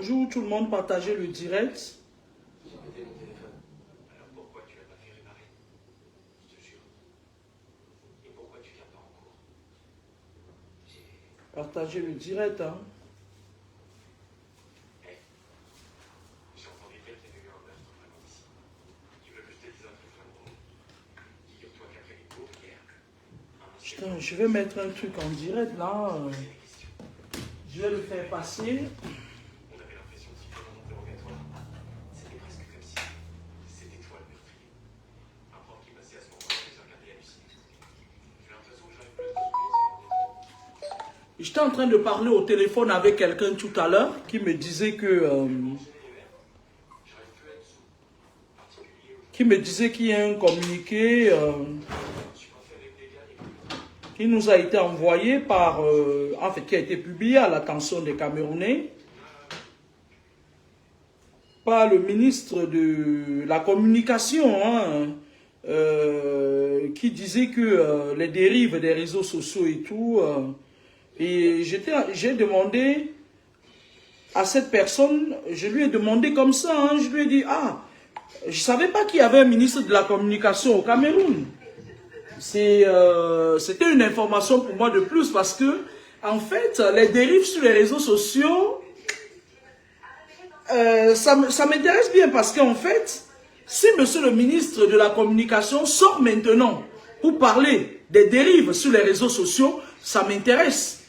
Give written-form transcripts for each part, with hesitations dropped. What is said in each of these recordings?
Bonjour tout le monde, partagez le direct. J'ai pété mon téléphone. Alors pourquoi tu l'as pas fait réparer? Je te jure. Et pourquoi tu viens pas en cours? Partagez le direct, hein. Hey, j'ai entendu dire qu'il y avait eu un meurtre vraiment ici. Tu veux que je te dise un truc vraiment drôle? Figure-toi qu'après les cours hier, Putain, je vais mettre un truc en direct là. Je vais le faire passer. on avait l'impression de suivre un interrogatoire. C'était presque comme si c'était toi le meurtrier. Un prof qui passait à ce moment-là, je les ai regardés halluciner. J'ai l'impression que j'arrive plus à te souvenir. J'étais en train de parler au téléphone avec quelqu'un tout à l'heure qui me disait qu'il y a un communiqué qui nous a été envoyé par, en fait, qui a été publié à l'attention des Camerounais par le ministre de la Communication, hein, qui disait que les dérives des réseaux sociaux et tout, et j'ai demandé à cette personne, je lui ai demandé comme ça, hein, je lui ai dit, ah, je ne savais pas qu'il y avait un ministre de la Communication au Cameroun. C'était une information pour moi de plus parce que, en fait, les dérives sur les réseaux sociaux, ça m'intéresse bien parce qu'en fait, si monsieur le ministre de la Communication sort maintenant pour parler des dérives sur les réseaux sociaux, ça m'intéresse.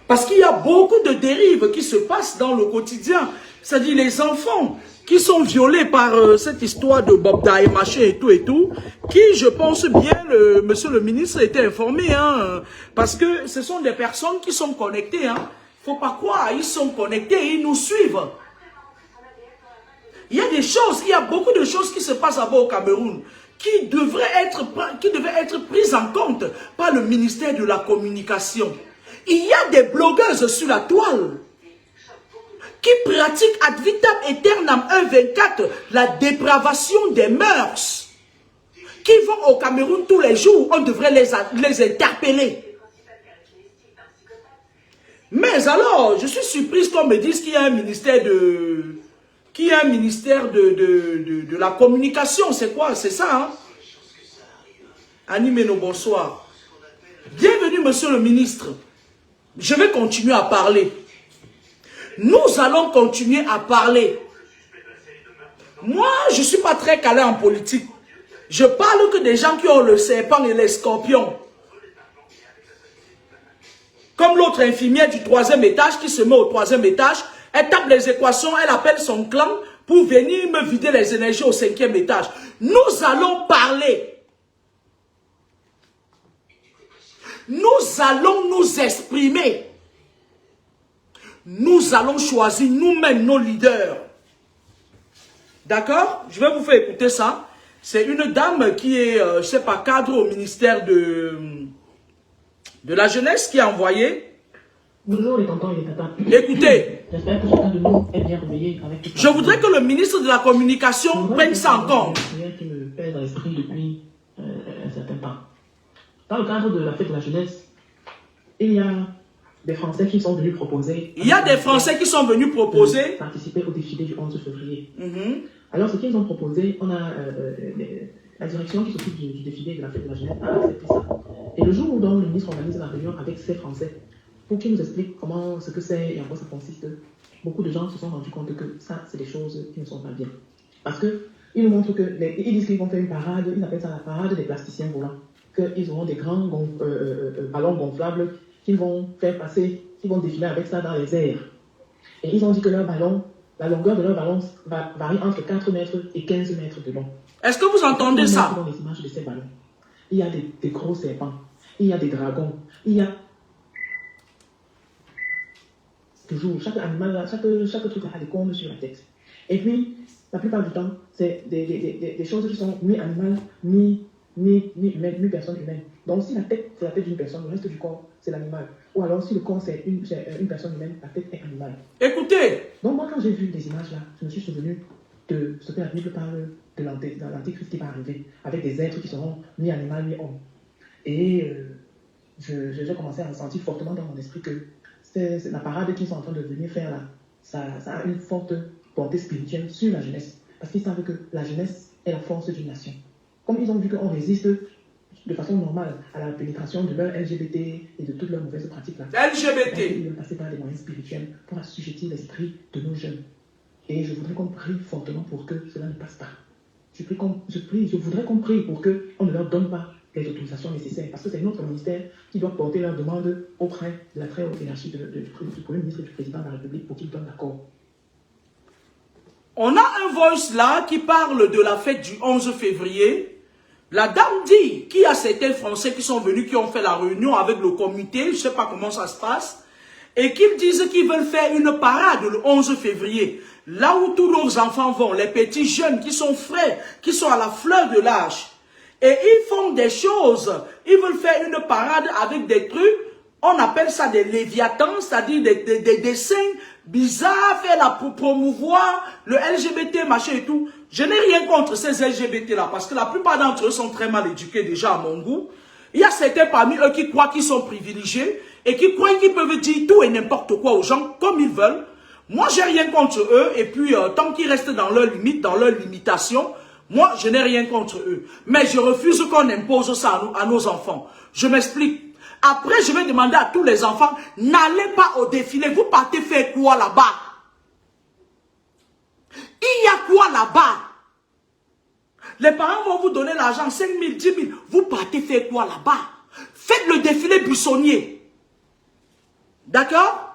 Parce qu'il y a beaucoup de dérives qui se passent dans le quotidien. C'est-à-dire les enfants qui sont violés par cette histoire de Bob Daye, machin et tout, qui, je pense bien, monsieur le ministre était informé, hein, parce que ce sont des personnes qui sont connectées, hein. Faut pas croire, ils sont connectés et ils nous suivent. Il y a des choses, il y a beaucoup de choses qui se passent là-bas au Cameroun qui devaient être prises en compte par le ministère de la Communication. Il y a des blogueuses sur la toile qui pratiquent ad vitam aeternam 1-24 la dépravation des mœurs, qui vont au Cameroun tous les jours, on devrait les interpeller. Mais alors, je suis surprise qu'on me dise qu'il y a un ministère de la communication. C'est quoi? C'est ça, hein? Animez nos bonsoirs. Bienvenue, monsieur le ministre. Je vais continuer à parler. Nous allons continuer à parler. Moi, je ne suis pas très calé en politique. Je parle que des gens qui ont le serpent et les scorpions. Comme l'autre infirmière du 3e étage qui se met au 3e étage, elle tape les équations, elle appelle son clan pour venir me vider les énergies au 5e étage. Nous allons parler. Nous allons nous exprimer. Nous allons choisir nous-mêmes nos leaders. D'accord? Je vais vous faire écouter ça. C'est une dame qui est, je ne sais pas, cadre au ministère de la jeunesse qui a envoyé. Bonjour les tontons et les tatas. Écoutez. J'espère que chacun de nous est bien réveillé avec tout ça. Je voudrais que le ministre de la Communication prenne ça en compte. Qui me pèse dans l'esprit depuis un certain temps. Dans le cadre de la fête de la jeunesse, il y a des Français qui sont venus proposer. Il y a des Français qui sont venus proposer. Participer au défilé du 11 février. Alors, ce qu'ils ont proposé, on a la direction qui s'occupe du défilé de la fête de la jeunesse a accepté ça. Et le jour où donc, le ministre organise la réunion avec ces Français, pour qu'ils nous expliquent ce que c'est et en quoi ça consiste, beaucoup de gens se sont rendus compte que ça, c'est des choses qui ne sont pas bien. Parce qu'ils nous montrent que, ils disent qu'ils vont faire une parade, ils appellent ça la parade des plasticiens volants, qu'ils auront des grands ballons gonflables qu'ils vont faire passer, qu'ils vont défiler avec ça dans les airs. Et ils ont dit que leur ballon, la longueur de leur ballon varie entre 4 mètres et 15 mètres de long. Est-ce que vous entendez ça? Dans les images de ces ballons, il y a des gros serpents, il y a des dragons, il y a toujours, chaque animal, chaque truc a des cornes sur la tête. Et puis, la plupart du temps, c'est des choses qui sont mi-animales, mi-humaines, mi-personne humaine. Donc, si la tête, c'est la tête d'une personne, le reste du corps, c'est l'animal. Ou alors, si le corps, c'est une personne humaine, la tête est animale. Écoutez. Donc, moi, quand j'ai vu des images là, je me suis souvenu de ce que la Bible parle de l'antéchrist qui va arriver, avec des êtres qui seront mi-animal, mi-homme. Et j'ai commencé à ressentir fortement dans mon esprit que c'est la parade qu'ils sont en train de venir faire là. ça a une forte portée spirituelle sur la jeunesse. Parce qu'ils savent que la jeunesse est la force d'une nation. Comme ils ont vu qu'on résiste de façon normale à la pénétration de leur LGBT et de toutes leurs mauvaises pratiques-là. LGBT. Ils veulent passer par des moyens spirituels pour assujettir l'esprit de nos jeunes. Et je voudrais qu'on prie fortement pour que cela ne passe pas. Je voudrais qu'on prie pour qu'on ne leur donne pas les autorisations nécessaires. Parce que c'est notre ministère qui doit porter leur demande auprès de la très haute hiérarchie du Premier ministre et du Président de la République pour qu'ils donnent l'accord. On a un voice là qui parle de la fête du 11 février. La dame dit qu'il y a certains Français qui sont venus, qui ont fait la réunion avec le comité, je ne sais pas comment ça se passe, et qu'ils disent qu'ils veulent faire une parade le 11 février. Là où tous nos enfants vont, les petits jeunes qui sont frais, qui sont à la fleur de l'âge. Et ils font des choses. Ils veulent faire une parade avec des trucs, on appelle ça des léviathans, c'est-à-dire des dessins bizarres, faire là pour promouvoir le LGBT, machin et tout. Je n'ai rien contre ces LGBT-là, parce que la plupart d'entre eux sont très mal éduqués déjà à mon goût. Il y a certains parmi eux qui croient qu'ils sont privilégiés et qui croient qu'ils peuvent dire tout et n'importe quoi aux gens comme ils veulent. Moi, j'ai rien contre eux, et puis tant qu'ils restent dans leurs limites, dans leurs limitations, moi, je n'ai rien contre eux. Mais je refuse qu'on impose ça à nos enfants. Je m'explique. Après, je vais demander à tous les enfants, n'allez pas au défilé, vous partez faire quoi là-bas? Il y a quoi là-bas? Les parents vont vous donner l'argent, 5 000, 10 000, vous partez faire quoi là-bas? Faites le défilé buissonnier. D'accord?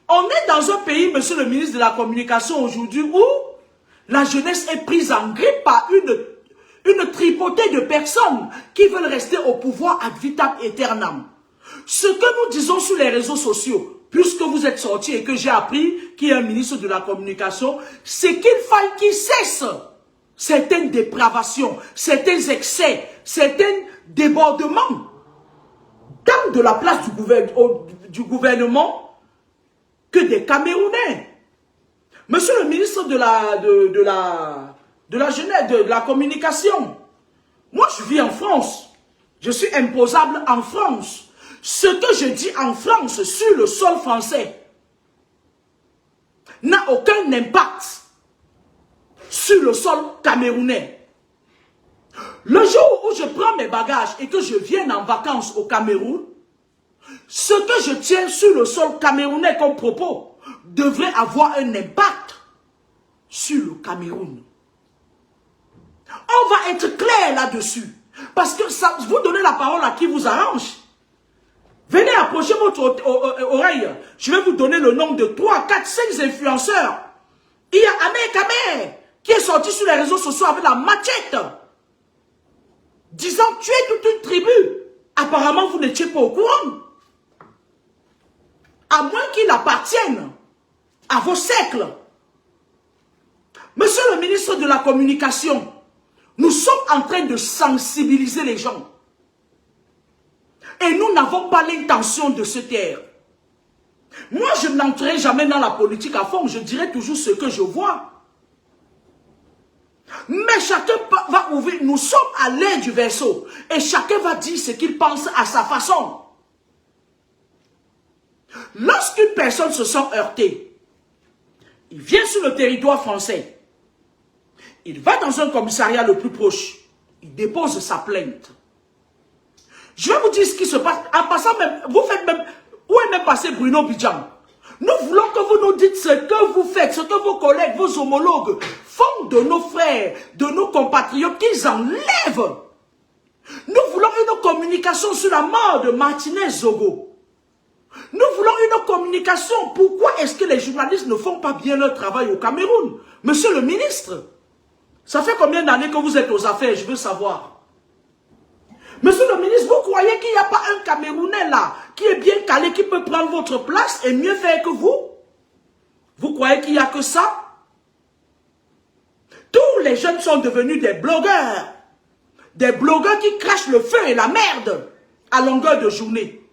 On est dans un pays, monsieur le ministre de la Communication, aujourd'hui, où la jeunesse est prise en grippe par une tripotée de personnes qui veulent rester au pouvoir ad vitam aeternam. Ce que nous disons sur les réseaux sociaux, puisque vous êtes sortis et que j'ai appris qu'il y a un ministre de la Communication, c'est qu'il faille qu'il cesse certaines dépravations, certains excès, certains débordements tant de la place du gouvernement que des Camerounais. Monsieur le ministre de la jeunesse, de la communication, moi je vis en France, je suis imposable en France. Ce que je dis en France sur le sol français n'a aucun impact sur le sol camerounais. Le jour où je prends mes bagages et que je viens en vacances au Cameroun, ce que je tiens sur le sol camerounais comme propos devrait avoir un impact sur le Cameroun. On va être clair là-dessus. Parce que ça, vous donnez la parole à qui vous arrange. Venez approcher votre oreille. Je vais vous donner le nom de 3, 4, 5 influenceurs. Il y a Ahmed Kamer qui est sorti sur les réseaux sociaux avec la machette, disant tuer toute une tribu. Apparemment, vous n'étiez pas au courant. À moins qu'il appartienne à vos siècles. Monsieur le ministre de la Communication, nous sommes en train de sensibiliser les gens. Et nous n'avons pas l'intention de se taire. Moi, je n'entrerai jamais dans la politique à fond. Je dirai toujours ce que je vois. Mais chacun va ouvrir. Nous sommes à l'aide du vaisseau. Et chacun va dire ce qu'il pense à sa façon. Lorsqu'une personne se sent heurtée, il vient sur le territoire français. Il va dans un commissariat le plus proche. Il dépose sa plainte. Je vais vous dire ce qui se passe. En passant même, vous faites même... Où est même passé Bruno Bidjan? Nous voulons que vous nous dites ce que vous faites, ce que vos collègues, vos homologues font de nos frères, de nos compatriotes, qu'ils enlèvent. Nous voulons une communication sur la mort de Martinez Zogo. Nous voulons une communication. Pourquoi est-ce que les journalistes ne font pas bien leur travail au Cameroun? Monsieur le ministre, ça fait combien d'années que vous êtes aux affaires? Je veux savoir. Monsieur le ministre, vous croyez qu'il n'y a pas un Camerounais là qui est bien calé, qui peut prendre votre place et mieux faire que vous? Vous croyez qu'il n'y a que ça? Tous les jeunes sont devenus des blogueurs. Des blogueurs qui crachent le feu et la merde à longueur de journée.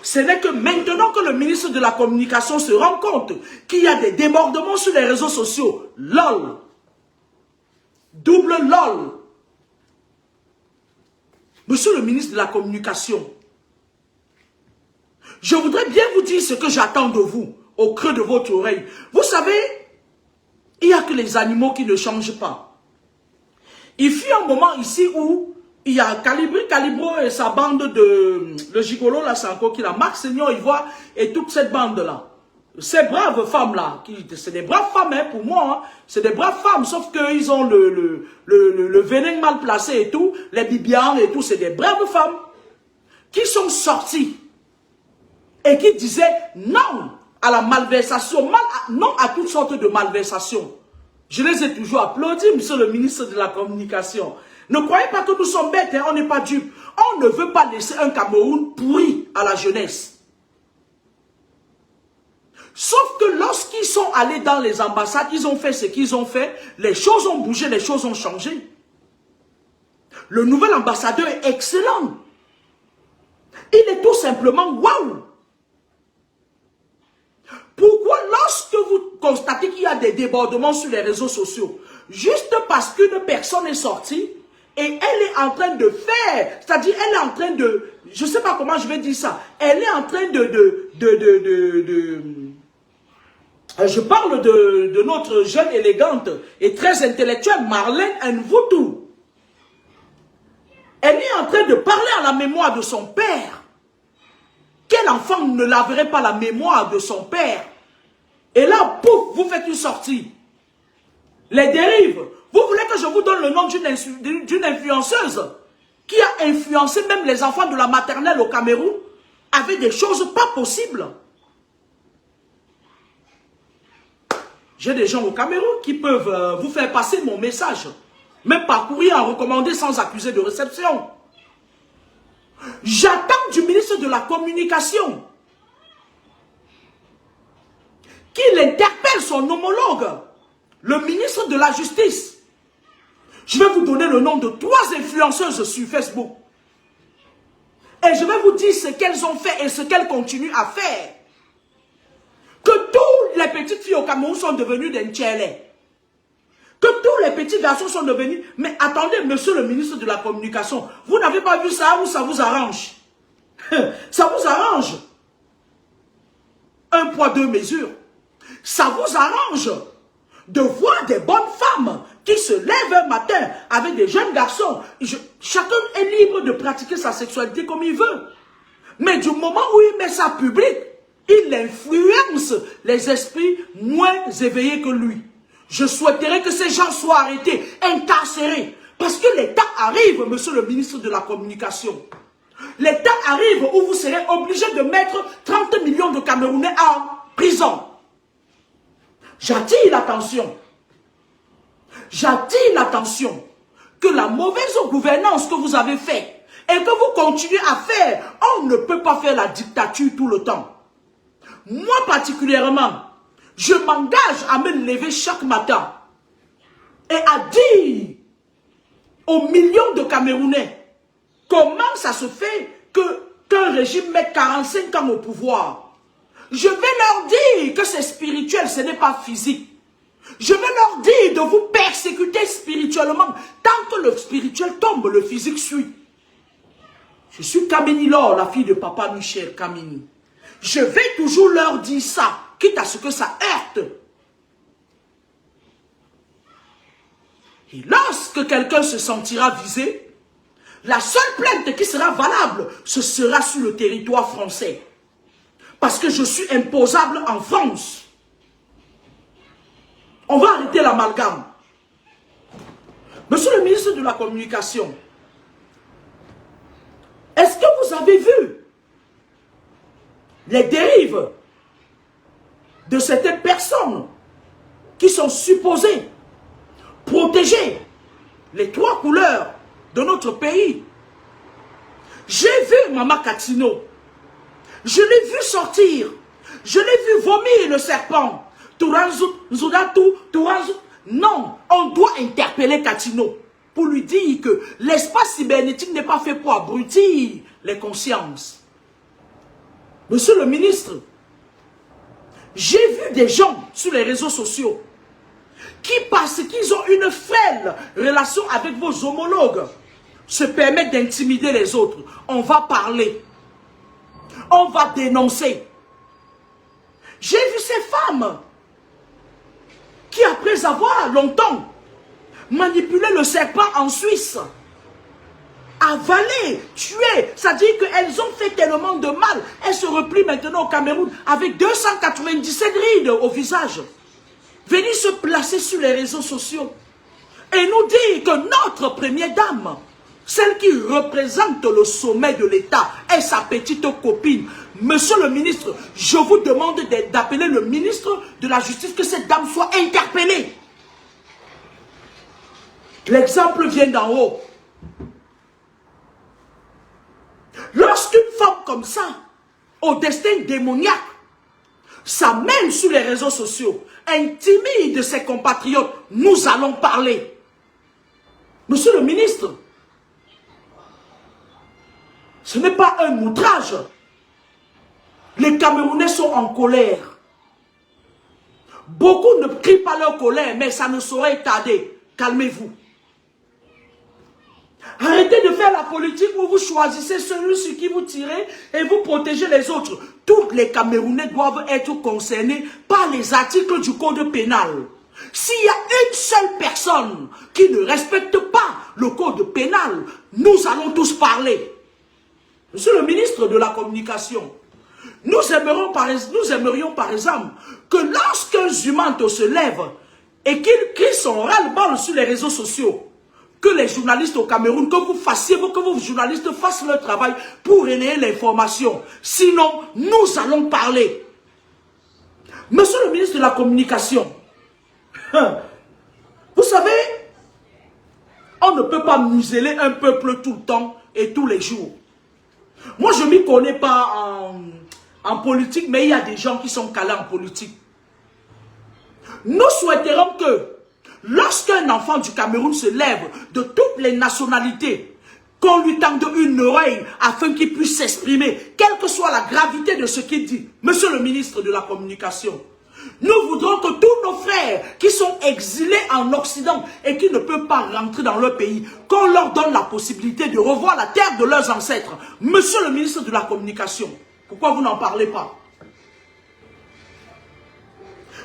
Ce n'est que maintenant que le ministre de la Communication se rend compte qu'il y a des débordements sur les réseaux sociaux. LOL. Double LOL. Monsieur le ministre de la Communication, je voudrais bien vous dire ce que j'attends de vous au creux de votre oreille. Vous savez, il n'y a que les animaux qui ne changent pas. Il fut un moment ici où il y a Calibro et sa bande de... Le gigolo, là, c'est encore qui là. Marc Seigneur, Ivoire et toute cette bande-là. Ces braves femmes-là, c'est des braves femmes, hein, pour moi. Hein, c'est des braves femmes, sauf qu'ils ont le venin mal placé et tout. Les bibians et tout, c'est des braves femmes qui sont sorties et qui disaient non à la malversation, non à toutes sortes de malversations. Je les ai toujours applaudis, monsieur le ministre de la Communication. Ne croyez pas que nous sommes bêtes, hein, on n'est pas dupes. On ne veut pas laisser un Cameroun pourri à la jeunesse. Sauf que lorsqu'ils sont allés dans les ambassades, ils ont fait ce qu'ils ont fait, les choses ont bougé, les choses ont changé. Le nouvel ambassadeur est excellent. Il est tout simplement waouh. Pourquoi lorsque vous constatez qu'il y a des débordements sur les réseaux sociaux, juste parce qu'une personne est sortie et elle est en train de faire, c'est-à-dire elle est en train de, je ne sais pas comment je vais dire ça, elle est en train je parle de notre jeune élégante et très intellectuelle Marlène Nvutu. Elle est en train de parler à la mémoire de son père. Quel enfant ne laverait pas la mémoire de son père? Et là, pouf, vous faites une sortie. Les dérives. Vous voulez que je vous donne le nom d'une influenceuse qui a influencé même les enfants de la maternelle au Cameroun avec des choses pas possibles. J'ai des gens au Cameroun qui peuvent vous faire passer mon message. Même par courrier en recommandé sans accuser de réception. J'attends du ministre de la Communication qu'il interpelle son homologue, le ministre de la Justice. Je vais vous donner le nom de 3 influenceuses sur Facebook. Et je vais vous dire ce qu'elles ont fait et ce qu'elles continuent à faire. Que toutes les petites filles au Cameroun sont devenues des Ntchélé. Que tous les petits garçons sont devenus... Mais attendez, monsieur le ministre de la Communication, vous n'avez pas vu ça ou ça vous arrange? Ça vous arrange? Un poids, deux mesures. Ça vous arrange de voir des bonnes femmes qui se lèvent un matin avec des jeunes garçons. Chacun est libre de pratiquer sa sexualité comme il veut. Mais du moment où il met ça public, il influence les esprits moins éveillés que lui. Je souhaiterais que ces gens soient arrêtés, incarcérés. Parce que les temps arrivent, monsieur le ministre de la Communication. Les temps arrivent où vous serez obligé de mettre 30 millions de Camerounais en prison. J'attire l'attention. J'attire l'attention que la mauvaise gouvernance que vous avez faite et que vous continuez à faire, on ne peut pas faire la dictature tout le temps. Moi particulièrement, je m'engage à me lever chaque matin et à dire aux millions de Camerounais comment ça se fait qu'un régime met 45 ans au pouvoir. Je vais leur dire que c'est spirituel, ce n'est pas physique. Je vais leur dire de vous persécuter spirituellement. Tant que le spirituel tombe, le physique suit. Je suis Kamini Laure, la fille de papa Michel Kamini. Je vais toujours leur dire ça, quitte à ce que ça heurte. Et lorsque quelqu'un se sentira visé, la seule plainte qui sera valable, ce sera sur le territoire français. Parce que je suis imposable en France. On va arrêter l'amalgame. Monsieur le ministre de la Communication, est-ce que vous avez vu les dérives de certaines personnes qui sont supposées protéger les 3 couleurs de notre pays? J'ai vu Maman Katino. Je l'ai vu sortir. Je l'ai vu vomir le serpent. Non, on doit interpeller Katino pour lui dire que l'espace cybernétique n'est pas fait pour abrutir les consciences. Monsieur le ministre, j'ai vu des gens sur les réseaux sociaux qui, parce qu'ils ont une frêle relation avec vos homologues, se permettent d'intimider les autres. On va parler. On va dénoncer. J'ai vu ces femmes qui, après avoir longtemps manipulé le serpent en Suisse, avalé, tué, c'est-à-dire qu'elles ont fait tellement de mal. Elles se replient maintenant au Cameroun avec 297 rides au visage. Venir se placer sur les réseaux sociaux et nous dire que notre première dame, celle qui représente le sommet de l'État, est sa petite copine. Monsieur le ministre, je vous demande d'appeler le ministre de la Justice, que cette dame soit interpellée. L'exemple vient d'en haut. Lorsqu'une femme comme ça, au destin démoniaque, s'amène sur les réseaux sociaux, intimide ses compatriotes, nous allons parler. Monsieur le ministre, ce n'est pas un outrage. Les Camerounais sont en colère. Beaucoup ne crient pas leur colère, mais ça ne saurait tarder. Calmez-vous. Arrêtez de faire la politique où vous choisissez celui sur qui vous tirez et vous protégez les autres. Tous les Camerounais doivent être concernés par les articles du code pénal. S'il y a une seule personne qui ne respecte pas le code pénal, nous allons tous parler. Monsieur le ministre de la Communication, nous aimerions par exemple que lorsqu'un jumanto se lève et qu'il crie son ras-le-bol sur les réseaux sociaux, que les journalistes au Cameroun, que vos journalistes fassent leur travail pour relayer l'information. Sinon, nous allons parler. Monsieur le ministre de la Communication, vous savez, on ne peut pas museler un peuple tout le temps et tous les jours. Moi, je ne m'y connais pas en politique, mais il y a des gens qui sont calés en politique. Nous souhaiterons que lorsqu'un enfant du Cameroun se lève de toutes les nationalités, qu'on lui tende une oreille afin qu'il puisse s'exprimer, quelle que soit la gravité de ce qu'il dit. Monsieur le ministre de la Communication, nous voudrons que tous nos frères qui sont exilés en Occident et qui ne peuvent pas rentrer dans leur pays, qu'on leur donne la possibilité de revoir la terre de leurs ancêtres. Monsieur le ministre de la Communication, pourquoi vous n'en parlez pas?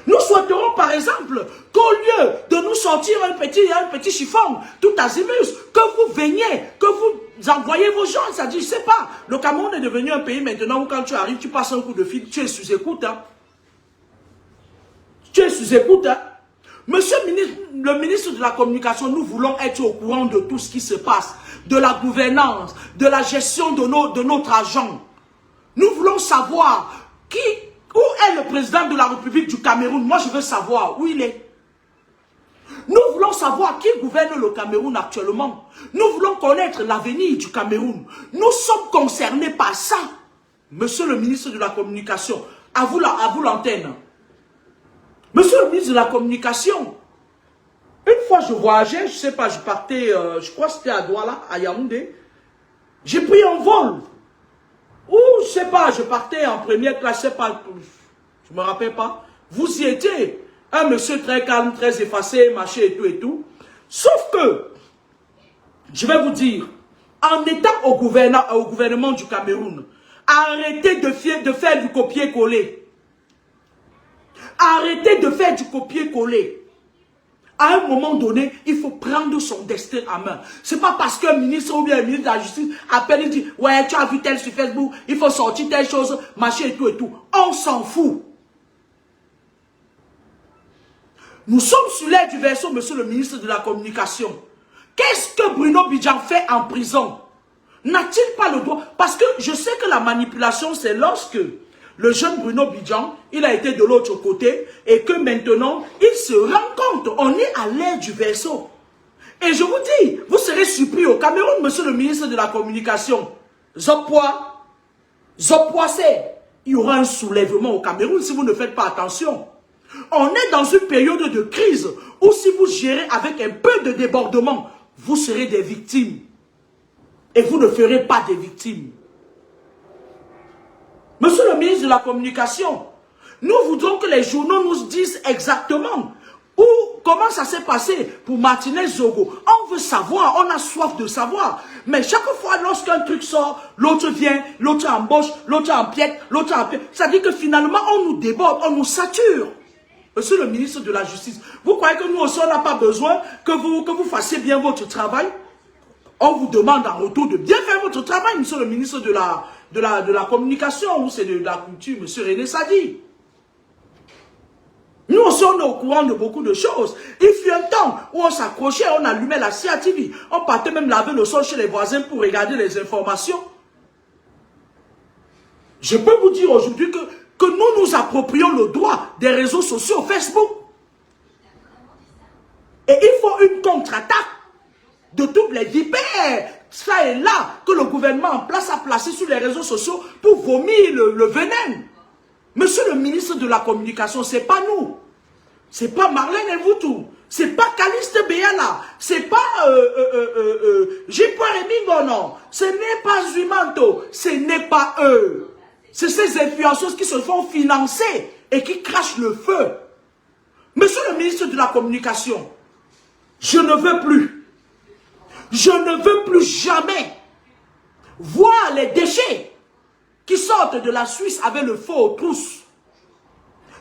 Nous souhaiterons par exemple qu'au lieu de nous sortir un petit chiffon tout azimut, que vous veniez, que vous envoyez vos gens, c'est-à-dire, je ne sais pas, le Cameroun est devenu un pays maintenant où quand tu arrives, tu passes un coup de fil, tu es sous écoute. Hein. Tu es sous écoute. Hein. Monsieur le ministre de la Communication, nous voulons être au courant de tout ce qui se passe, de la gouvernance, de la gestion de notre argent. Nous voulons savoir où est le président de la République du Cameroun. Moi, je veux savoir où il est. Nous voulons savoir qui gouverne le Cameroun actuellement. Nous voulons connaître l'avenir du Cameroun. Nous sommes concernés par ça. Monsieur le ministre de la Communication, à vous l'antenne. Monsieur le ministre de la Communication, une fois je voyageais, je ne sais pas, je partais, je crois que c'était à Douala, à Yaoundé. J'ai pris un vol. Ou, je ne sais pas, je partais en première classe, je ne sais pas, je ne me rappelle pas. Vous y étiez. Un monsieur très calme, très effacé, machin et tout. Sauf que, je vais vous dire, en étant au gouvernement du Cameroun, arrêtez de faire du copier-coller. Arrêtez de faire du copier-coller. À un moment donné, il faut prendre son destin en main. Ce n'est pas parce qu'un ministre ou bien un ministre de la Justice appelle et dit « Ouais, tu as vu tel sur Facebook, il faut sortir telle chose, machin et tout. » On s'en fout. Nous sommes sur l'air du verseau, monsieur le ministre de la Communication. Qu'est-ce que Bruno Bidjan fait en prison? N'a-t-il pas le droit? Parce que je sais que la manipulation, c'est lorsque le jeune Bruno Bidjan, il a été de l'autre côté et que maintenant, il se rend compte, on est à l'air du verseau. Et je vous dis, vous serez surpris au Cameroun, monsieur le ministre de la Communication. Zoppoa, c'est, il y aura un soulèvement au Cameroun si vous ne faites pas attention. On est dans une période de crise où si vous gérez avec un peu de débordement, vous serez des victimes. Et vous ne ferez pas des victimes. Monsieur le ministre de la Communication, nous voudrons que les journaux nous disent exactement comment ça s'est passé pour Martinez Zogo. On veut savoir, on a soif de savoir. Mais chaque fois, lorsqu'un truc sort, l'autre vient, l'autre embauche, l'autre empiète, l'autre empiète. Ça dit que finalement, on nous déborde, on nous sature. Monsieur le ministre de la Justice, vous croyez que nous aussi, on n'a pas besoin que vous fassiez bien votre travail? On vous demande en retour de bien faire votre travail, monsieur le ministre de la Communication, ou c'est de la Culture, monsieur René Sadi. Nous aussi, on est au courant de beaucoup de choses. Il fut un temps où on s'accrochait, on allumait la CATV. On partait même laver le sol chez les voisins pour regarder les informations. Je peux vous dire aujourd'hui que nous approprions le droit des réseaux sociaux, Facebook. Et il faut une contre-attaque de toutes les vipères, ça et là, que le gouvernement en place a placé sur les réseaux sociaux pour vomir le venin. Monsieur le ministre de la Communication, c'est pas nous. C'est pas Marlène Mvoutou. C'est pas Caliste Béala. C'est pas J.Rémy, non. Ce n'est pas Zuimanto. Ce n'est pas eux. C'est ces influenceuses qui se font financer et qui crachent le feu. Monsieur le ministre de la Communication, je ne veux plus. Je ne veux plus jamais voir les déchets qui sortent de la Suisse avec le feu aux trousses,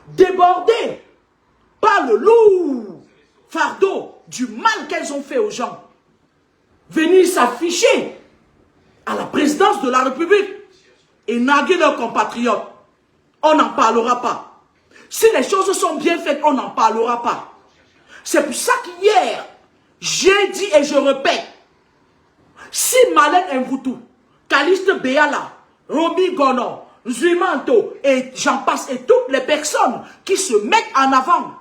débordés par le lourd fardeau du mal qu'elles ont fait aux gens, venir s'afficher à la présidence de la République et narguer leurs compatriotes. On n'en parlera pas. Si les choses sont bien faites, on n'en parlera pas. C'est pour ça qu'hier, j'ai dit et je répète, si Marlène Mvoutou, Caliste Béala, Romy Gono, Zuimanto et j'en passe, et toutes les personnes qui se mettent en avant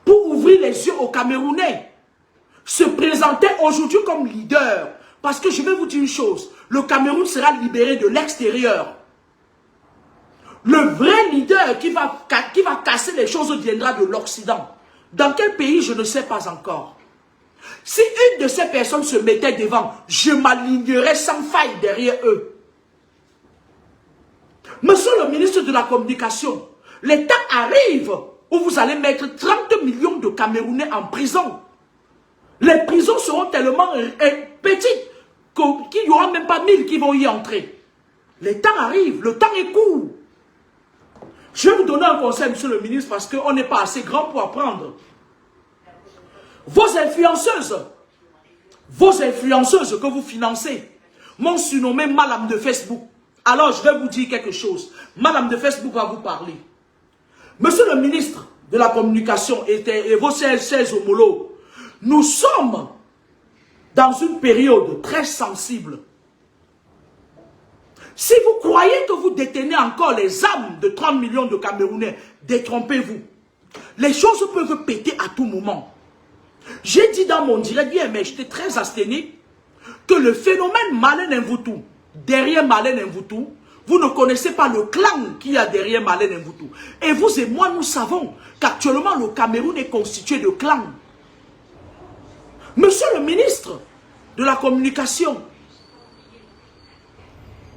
pour ouvrir les yeux aux Camerounais, se présenter aujourd'hui comme leader. Parce que je vais vous dire une chose, le Cameroun sera libéré de l'extérieur. Le vrai leader qui va casser les choses viendra de l'Occident. Dans quel pays, je ne sais pas encore. Si une de ces personnes se mettait devant, je m'alignerais sans faille derrière eux. Monsieur le ministre de la Communication, l'État arrive où vous allez mettre 30 millions de Camerounais en prison. Les prisons seront tellement petites qu'il n'y aura même pas 1000 qui vont y entrer. Le temps arrive, le temps est court. Je vais vous donner un conseil, monsieur le ministre, parce qu'on n'est pas assez grand pour apprendre. Vos influenceuses que vous financez, m'ont surnommé Madame de Facebook. Alors, je vais vous dire quelque chose. Madame de Facebook va vous parler. Monsieur le ministre de la Communication et vos chers homologues, nous sommes dans une période très sensible. Si vous croyez que vous détenez encore les âmes de 30 millions de Camerounais, détrompez-vous. Les choses peuvent péter à tout moment. J'ai dit dans mon direct, bien, mais j'étais très asthénique, que le phénomène Marlène Mvoutou, derrière Marlène Mvoutou, vous ne connaissez pas le clan qu'il y a derrière Marlène Mvoutou. Et vous et moi, nous savons qu'actuellement, le Cameroun est constitué de clans. Monsieur le ministre de la Communication,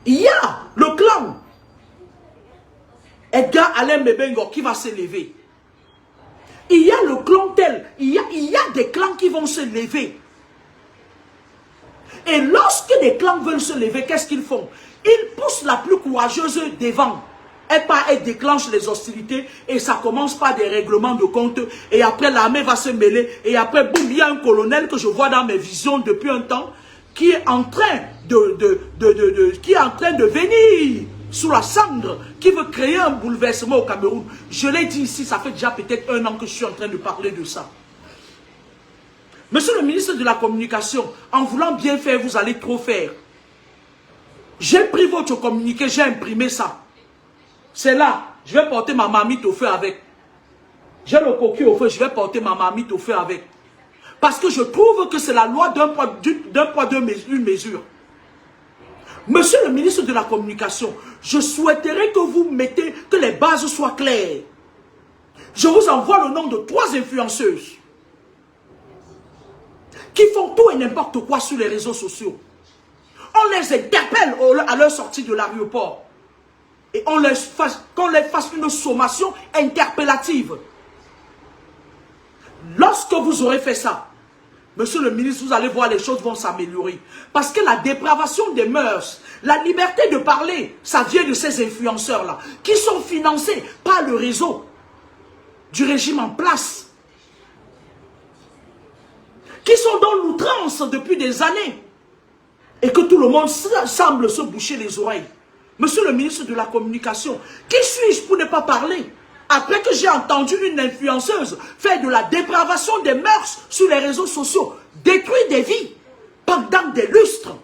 il y a le clan Edgar Alain Bebengo qui va s'élever. Il y a le clan tel, il y a des clans qui vont se lever. Et lorsque des clans veulent se lever, qu'est-ce qu'ils font? Ils poussent la plus courageuse devant. Elle déclenche les hostilités et ça commence par des règlements de compte. Et après, l'armée va se mêler. Et après, boum, il y a un colonel que je vois dans mes visions depuis un temps qui est en train de venir sous la cendre, qui veut créer un bouleversement au Cameroun. Je l'ai dit ici, ça fait déjà peut-être 1 an que je suis en train de parler de ça. Monsieur le ministre de la Communication, en voulant bien faire, vous allez trop faire. J'ai pris votre communiqué, j'ai imprimé ça. C'est là, je vais porter ma marmite au feu avec. J'ai le coquille au feu, je vais porter ma marmite au feu avec. Parce que je trouve que c'est la loi d'un poids, une mesure. Monsieur le ministre de la Communication, je souhaiterais que vous mettez, que les bases soient claires. Je vous envoie le nom de 3 influenceuses qui font tout et n'importe quoi sur les réseaux sociaux. On les interpelle à leur sortie de l'aéroport. Et qu'on les fasse une sommation interpellative. Lorsque vous aurez fait ça, Monsieur le ministre, vous allez voir, les choses vont s'améliorer. Parce que la dépravation des mœurs, la liberté de parler, ça vient de ces influenceurs-là, qui sont financés par le réseau du régime en place, qui sont dans l'outrance depuis des années, et que tout le monde semble se boucher les oreilles. Monsieur le ministre de la Communication, qui suis-je pour ne pas parler? Après que j'ai entendu une influenceuse faire de la dépravation des mœurs sur les réseaux sociaux, détruire des vies pendant des lustres.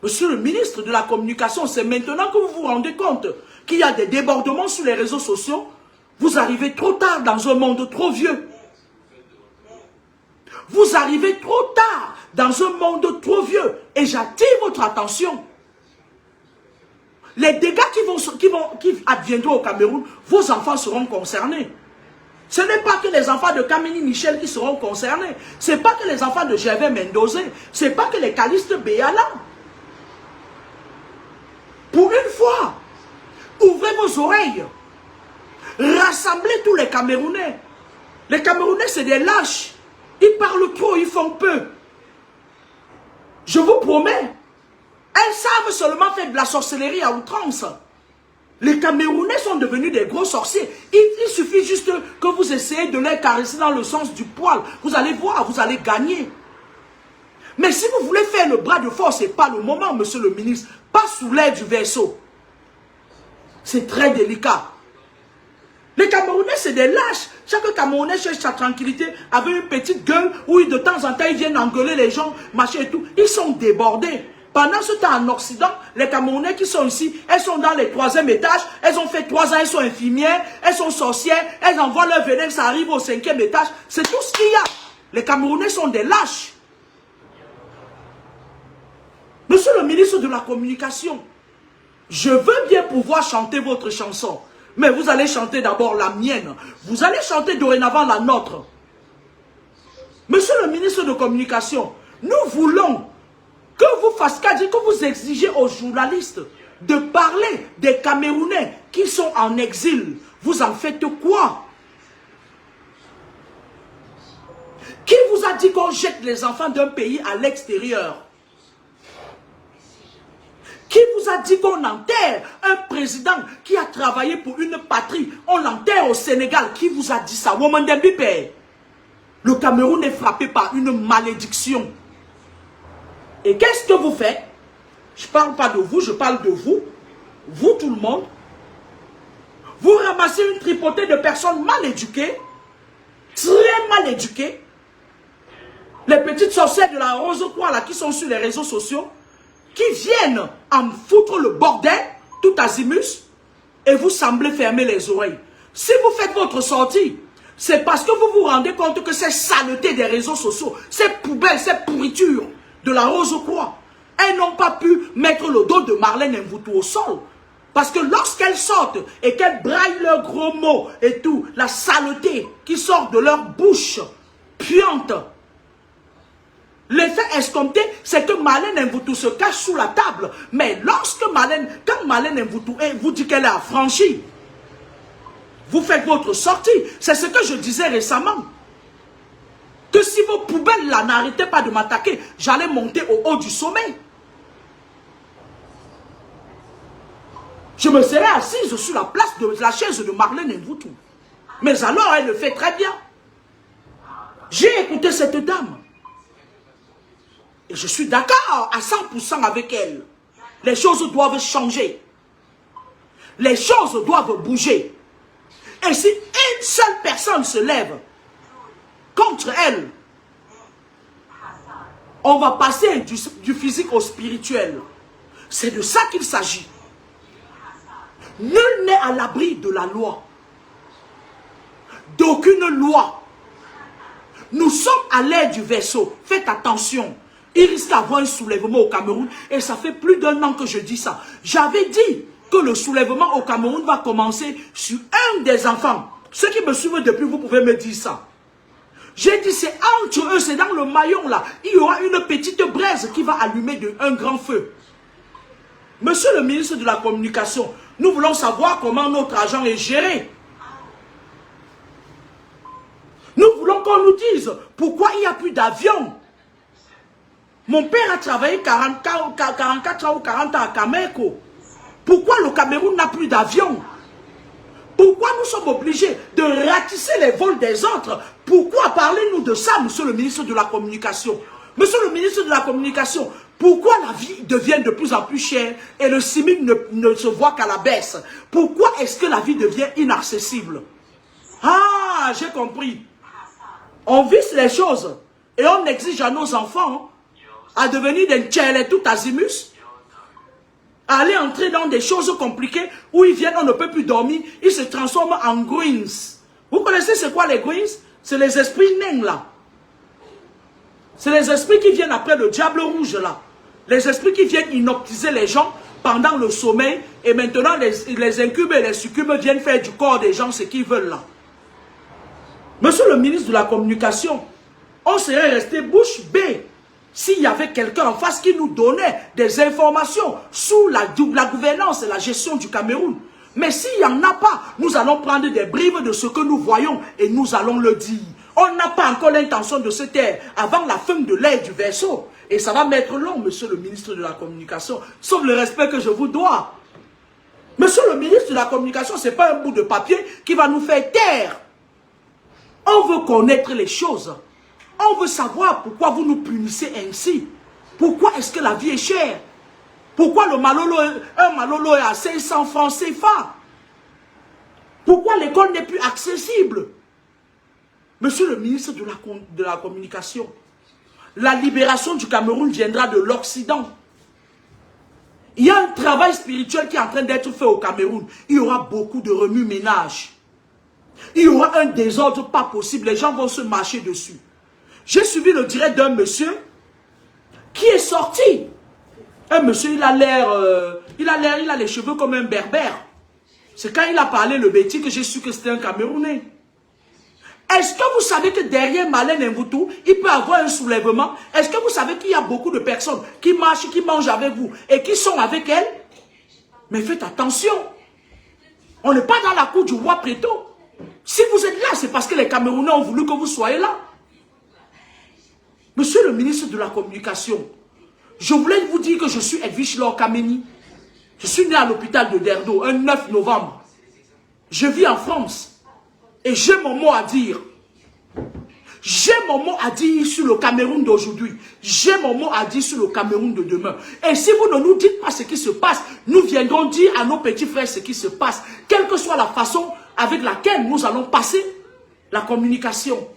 Monsieur le ministre de la Communication, c'est maintenant que vous vous rendez compte qu'il y a des débordements sur les réseaux sociaux. Vous arrivez trop tard dans un monde trop vieux. Vous arrivez trop tard dans un monde trop vieux. Et j'attire votre attention. Les dégâts qui adviendront au Cameroun, vos enfants seront concernés. Ce n'est pas que les enfants de Kamini Michel qui seront concernés. Ce n'est pas que les enfants de Gervais Mendoza. Ce n'est pas que les Caliste Béala. Pour une fois, ouvrez vos oreilles. Rassemblez tous les Camerounais. Les Camerounais, c'est des lâches. Ils parlent trop, ils font peu. Je vous promets. Elles savent seulement faire de la sorcellerie à outrance. Les Camerounais sont devenus des gros sorciers. Il suffit juste que vous essayez de les caresser dans le sens du poil. Vous allez voir, vous allez gagner. Mais si vous voulez faire le bras de force, ce n'est pas le moment, monsieur le ministre. Pas sous l'air du vaisseau. C'est très délicat. Les Camerounais, c'est des lâches. Chaque Camerounais cherche sa tranquillité avec une petite gueule où de temps en temps, ils viennent engueuler les gens, machin et tout. Ils sont débordés. Pendant ce temps, en Occident, les Camerounais qui sont ici, elles sont dans les 3e étages, elles ont fait 3 ans, elles sont infirmières, elles sont sorcières, elles envoient leur venin, ça arrive au 5e étage. C'est tout ce qu'il y a. Les Camerounais sont des lâches. Monsieur le ministre de la Communication, je veux bien pouvoir chanter votre chanson, mais vous allez chanter d'abord la mienne. Vous allez chanter dorénavant la nôtre. Monsieur le ministre de la Communication, nous voulons que vous fassiez, que vous exigez aux journalistes de parler des Camerounais qui sont en exil. Vous en faites quoi? Qui vous a dit qu'on jette les enfants d'un pays à l'extérieur? Qui vous a dit qu'on enterre un président qui a travaillé pour une patrie? On l'enterre au Sénégal. Qui vous a dit ça? Le Cameroun est frappé par une malédiction. Et qu'est-ce que vous faites? Je ne parle pas de vous, je parle de vous. Vous, tout le monde. Vous ramassez une tripotée de personnes mal éduquées, très mal éduquées. Les petites sorcières de la Rose-Croix là qui sont sur les réseaux sociaux, qui viennent en foutre le bordel, tout azimus, et vous semblez fermer les oreilles. Si vous faites votre sortie, c'est parce que vous vous rendez compte que ces saletés des réseaux sociaux, ces poubelles, ces pourritures de la Rose-Croix, elles n'ont pas pu mettre le dos de Marlène Mvoutou au sol. Parce que lorsqu'elles sortent et qu'elles braillent leurs gros mots et tout, la saleté qui sort de leur bouche, puante, l'effet escompté, c'est que Marlène Mvoutou se cache sous la table. Mais quand Marlène Mvoutou vous dit qu'elle est affranchie, vous faites votre sortie. C'est ce que je disais récemment. Que si vos poubelles là n'arrêtaient pas de m'attaquer, j'allais monter au haut du sommet. Je me serais assise sur la place de la chaise de Marlène Mvoutou. Mais alors elle le fait très bien. J'ai écouté cette dame. Et je suis d'accord à 100% avec elle. Les choses doivent changer. Les choses doivent bouger. Et si une seule personne se lève contre elle, on va passer du physique au spirituel. C'est de ça qu'il s'agit. Nul n'est à l'abri de la loi. D'aucune loi. Nous sommes à l'aide du vaisseau. Faites attention. Il risque d'avoir un soulèvement au Cameroun. Et ça fait plus d'1 an que je dis ça. J'avais dit que le soulèvement au Cameroun va commencer sur un des enfants. Ceux qui me suivent depuis, vous pouvez me dire ça. J'ai dit, c'est entre eux, c'est dans le maillon là. Il y aura une petite braise qui va allumer un grand feu. Monsieur le ministre de la Communication, nous voulons savoir comment notre argent est géré. Nous voulons qu'on nous dise pourquoi il n'y a plus d'avion. Mon père a travaillé 44 ans ou 40 ans à Cameco. Pourquoi le Cameroun n'a plus d'avion? Pourquoi nous sommes obligés de ratisser les vols des autres? Pourquoi parlez-nous de ça, monsieur le ministre de la Communication? Monsieur le ministre de la Communication, pourquoi la vie devient de plus en plus chère et le SMIC ne se voit qu'à la baisse? Pourquoi est-ce que la vie devient inaccessible? Ah, j'ai compris. On vise les choses et on exige à nos enfants à devenir des tchèles tout azimus, à aller entrer dans des choses compliquées où ils viennent, on ne peut plus dormir, ils se transforment en greens. Vous connaissez c'est quoi les greens? C'est les esprits nains là. C'est les esprits qui viennent après le diable rouge là. Les esprits qui viennent inoptiser les gens pendant le sommeil et maintenant les incubes et les succubes viennent faire du corps des gens ce qu'ils veulent là. Monsieur le ministre de la Communication, on serait resté bouche bée s'il y avait quelqu'un en face qui nous donnait des informations sous la gouvernance et la gestion du Cameroun. Mais s'il n'y en a pas, nous allons prendre des bribes de ce que nous voyons et nous allons le dire. On n'a pas encore l'intention de se taire avant la fin de l'ère du vaisseau. Et ça va mettre long, monsieur le ministre de la Communication, sauf le respect que je vous dois. Monsieur le ministre de la Communication, ce n'est pas un bout de papier qui va nous faire taire. On veut connaître les choses. On veut savoir pourquoi vous nous punissez ainsi. Pourquoi est-ce que la vie est chère? Pourquoi un malolo est à 500 francs CFA? Pourquoi l'école n'est plus accessible? Monsieur le ministre de la Communication, la libération du Cameroun viendra de l'Occident. Il y a un travail spirituel qui est en train d'être fait au Cameroun. Il y aura beaucoup de remue-ménage. Il y aura un désordre pas possible. Les gens vont se marcher dessus. J'ai suivi le direct d'un monsieur qui est sorti. Un monsieur, il a les cheveux comme un berbère. C'est quand il a parlé le bêtis que j'ai su que c'était un Camerounais. Est-ce que vous savez que derrière Marlène Mvoutou, il peut avoir un soulèvement? Est-ce que vous savez qu'il y a beaucoup de personnes qui marchent, qui mangent avec vous et qui sont avec elle? Mais faites attention. On n'est pas dans la cour du roi Préto. Si vous êtes là, c'est parce que les Camerounais ont voulu que vous soyez là. Monsieur le ministre de la Communication, je voulais vous dire que je suis Edwige Laure Kameni. Je suis né à l'hôpital de Derdo, un 9 novembre. Je vis en France. Et j'ai mon mot à dire. J'ai mon mot à dire sur le Cameroun d'aujourd'hui. J'ai mon mot à dire sur le Cameroun de demain. Et si vous ne nous dites pas ce qui se passe, nous viendrons dire à nos petits frères ce qui se passe. Quelle que soit la façon avec laquelle nous allons passer la communication.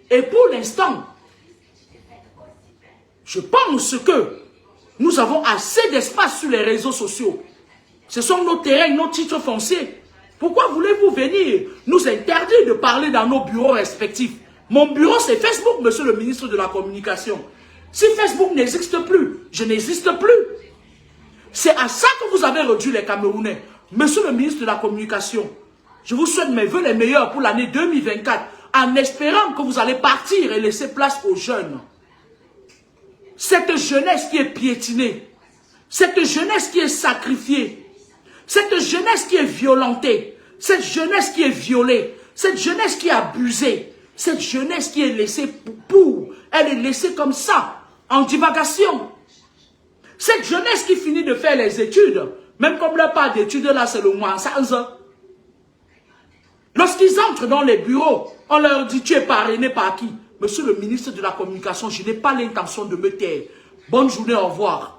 Et pour l'instant, je pense que nous avons assez d'espace sur les réseaux sociaux. Ce sont nos terrains, nos titres fonciers. Pourquoi voulez-vous venir nous interdire de parler dans nos bureaux respectifs? Mon bureau, c'est Facebook, monsieur le ministre de la Communication. Si Facebook n'existe plus, je n'existe plus. C'est à ça que vous avez réduit les Camerounais. Monsieur le ministre de la Communication, je vous souhaite mes vœux les meilleurs pour l'année 2024, en espérant que vous allez partir et laisser place aux jeunes. Cette jeunesse qui est piétinée, cette jeunesse qui est sacrifiée, cette jeunesse qui est violentée, cette jeunesse qui est violée, cette jeunesse qui est abusée, cette jeunesse qui est laissée elle est laissée comme ça, en divagation. Cette jeunesse qui finit de faire les études, même comme leur part d'études là, c'est le moins sans. Lorsqu'ils entrent dans les bureaux, on leur dit tu es parrainé par qui? Monsieur le ministre de la Communication, je n'ai pas l'intention de me taire. Bonne journée, au revoir.